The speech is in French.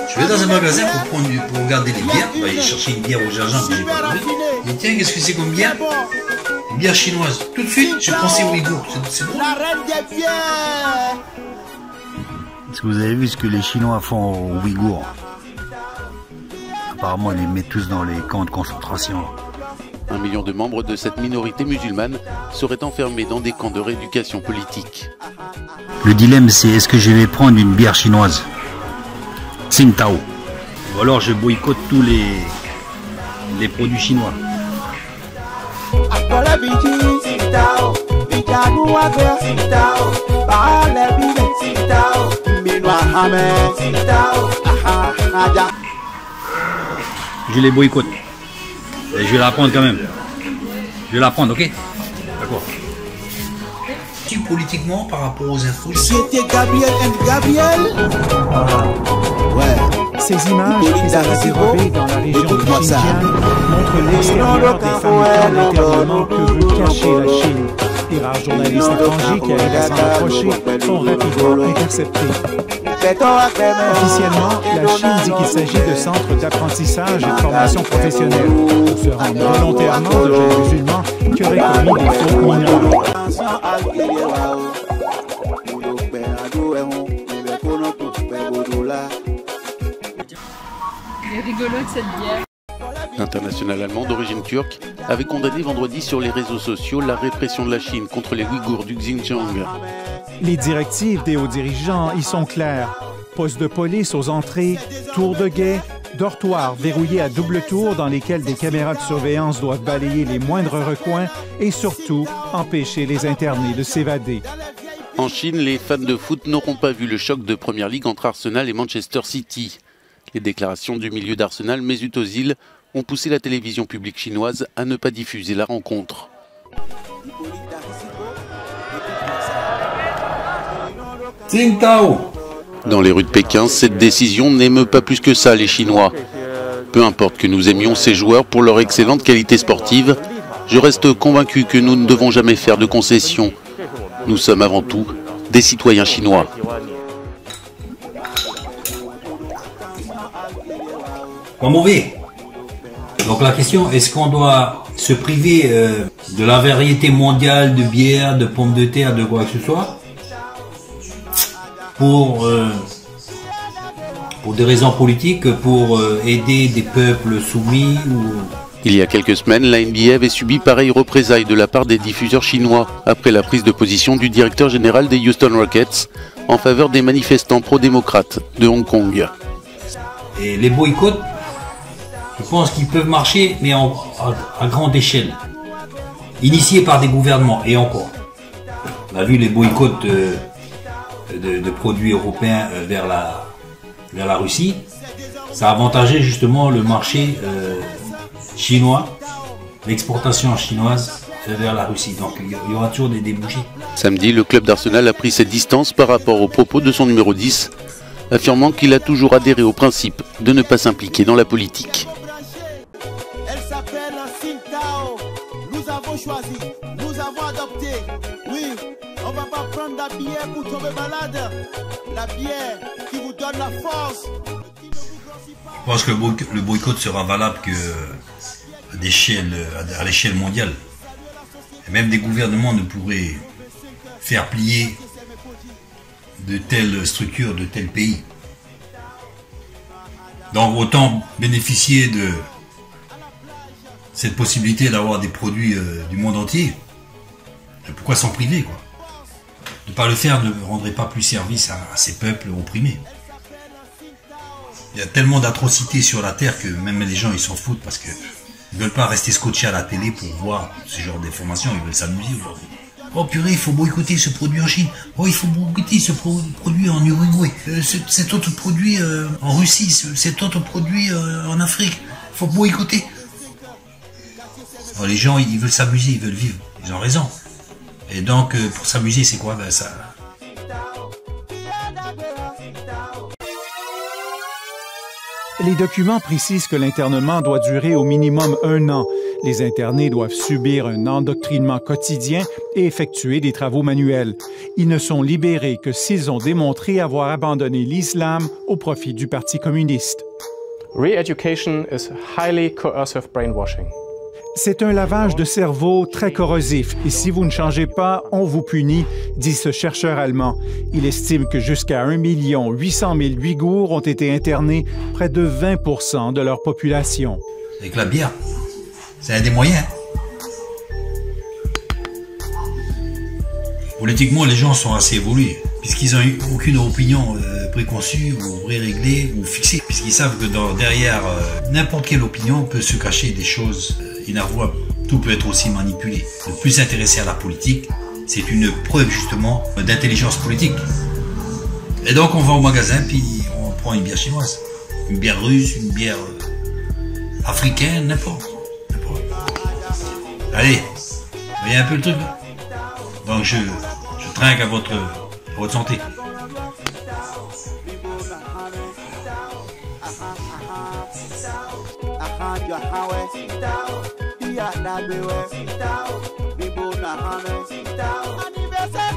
Je vais dans un magasin pour regarder les bières, on va aller chercher une bière au gingembre que j'ai pas trouvée. Et tiens, qu'est-ce que c'est comme bière? Une bière chinoise. Tout de suite, je pensais Ouïghour. C'est bon. Est-ce que vous avez vu ce que les Chinois font aux Ouïghours? Apparemment, ils les mettent tous dans les camps de concentration. 1 million de membres de cette minorité musulmane seraient enfermés dans des camps de rééducation politique. Le dilemme, c'est est-ce que je vais prendre une bière chinoise? Tsingtao. Ou alors je boycotte tous les produits chinois. Je les boycotte. Et je vais la prendre quand même. Je vais la prendre, ok? D'accord. Politiquement par rapport aux infos. C'était Gabriel and Gabriel. Ouais. Ces images qu'ils avaient dérobées dans la région de Xinjiang montrent l'extérieur des fameux camps d'internement que veut cacher la Chine. Les rares journalistes étrangers qui allaient s'en approcher sont rapidement interceptés. Officiellement, la Chine dit qu'il s'agit de centres d'apprentissage et de formation professionnelle où se rendent volontairement de jeunes musulmans qui auraient commis des fautes mineures. Il est rigolo cette bière. L'international allemand d'origine turque avait condamné vendredi sur les réseaux sociaux la répression de la Chine contre les Ouïghours du Xinjiang. Les directives des hauts dirigeants y sont claires. Postes de police aux entrées, tours de guet, dortoirs verrouillés à double tour dans lesquels des caméras de surveillance doivent balayer les moindres recoins et surtout empêcher les internés de s'évader. En Chine, les fans de foot n'auront pas vu le choc de Première Ligue entre Arsenal et Manchester City. Les déclarations du milieu d'Arsenal, Mesut Ozil, ont poussé la télévision publique chinoise à ne pas diffuser la rencontre. Tsingtao. Dans les rues de Pékin, cette décision n'émeut pas plus que ça les Chinois. Peu importe que nous aimions ces joueurs pour leur excellente qualité sportive, je reste convaincu que nous ne devons jamais faire de concessions. Nous sommes avant tout des citoyens chinois. Pas mauvais. Donc la question, est-ce qu'on doit se priver de la variété mondiale de bière, de pommes de terre, de quoi que ce soit, pour des raisons politiques, pour aider des peuples soumis ou... Il y a quelques semaines, la NBA avait subi pareille représailles de la part des diffuseurs chinois après la prise de position du directeur général des Houston Rockets en faveur des manifestants pro-démocrates de Hong Kong. Et les boycotts, je pense qu'ils peuvent marcher, mais à grande échelle, initiés par des gouvernements, et encore. On a vu les boycotts de produits européens vers la Russie, ça a avantagé justement le marché chinois, l'exportation chinoise vers la Russie. Donc il y aura toujours des débouchés. Samedi, le club d'Arsenal a pris ses distances par rapport aux propos de son numéro 10, affirmant qu'il a toujours adhéré au principe de ne pas s'impliquer dans la politique. Elle s'appelle Tsingtao. Nous avons choisi, nous avons adopté. Oui, on ne va pas prendre la bière pour tomber malade. La bière qui vous donne la force. Je pense que le boycott sera valable que à l'échelle mondiale. Et même des gouvernements ne pourraient faire plier de telles structures, de tels pays. Donc autant bénéficier de cette possibilité d'avoir des produits du monde entier. Pourquoi s'en priver, quoi? Ne pas le faire ne rendrait pas plus service à ces peuples opprimés. Il y a tellement d'atrocités sur la terre que même les gens ils s'en foutent parce qu'ils ne veulent pas rester scotchés à la télé pour voir ce genre d'informations, ils veulent s'amuser aujourd'hui. Oh purée, il faut boycotter ce produit en Chine. Oh, il faut boycotter ce produit en Uruguay. Cet autre produit en Russie, cet autre produit en Afrique. Il faut boycotter. Alors, les gens, ils veulent s'amuser, ils veulent vivre. Ils ont raison. Et donc, pour s'amuser, c'est quoi? Ben, ça... Les documents précisent que l'internement doit durer au minimum 1 an. Les internés doivent subir un endoctrinement quotidien et effectuer des travaux manuels. Ils ne sont libérés que s'ils ont démontré avoir abandonné l'islam au profit du Parti communiste. Re-education is highly coercive brainwashing. C'est un lavage de cerveau très corrosif et si vous ne changez pas, on vous punit, dit ce chercheur allemand. Il estime que jusqu'à 1 800 000 Ouïghours ont été internés, près de 20% de leur population. Avec la bière, c'est un des moyens. Politiquement, les gens sont assez évolués, puisqu'ils n'ont aucune opinion préconçue ou réglée ou fixée, puisqu'ils savent que derrière n'importe quelle opinion peut se cacher des choses inavouables. Tout peut être aussi manipulé. Le plus s'intéresser à la politique, c'est une preuve justement d'intelligence politique. Et donc on va au magasin, puis on prend une bière chinoise, une bière russe, une bière africaine, n'importe. Allez, vous voyez un peu le truc là? Donc je trinque à votre santé. Anniversaire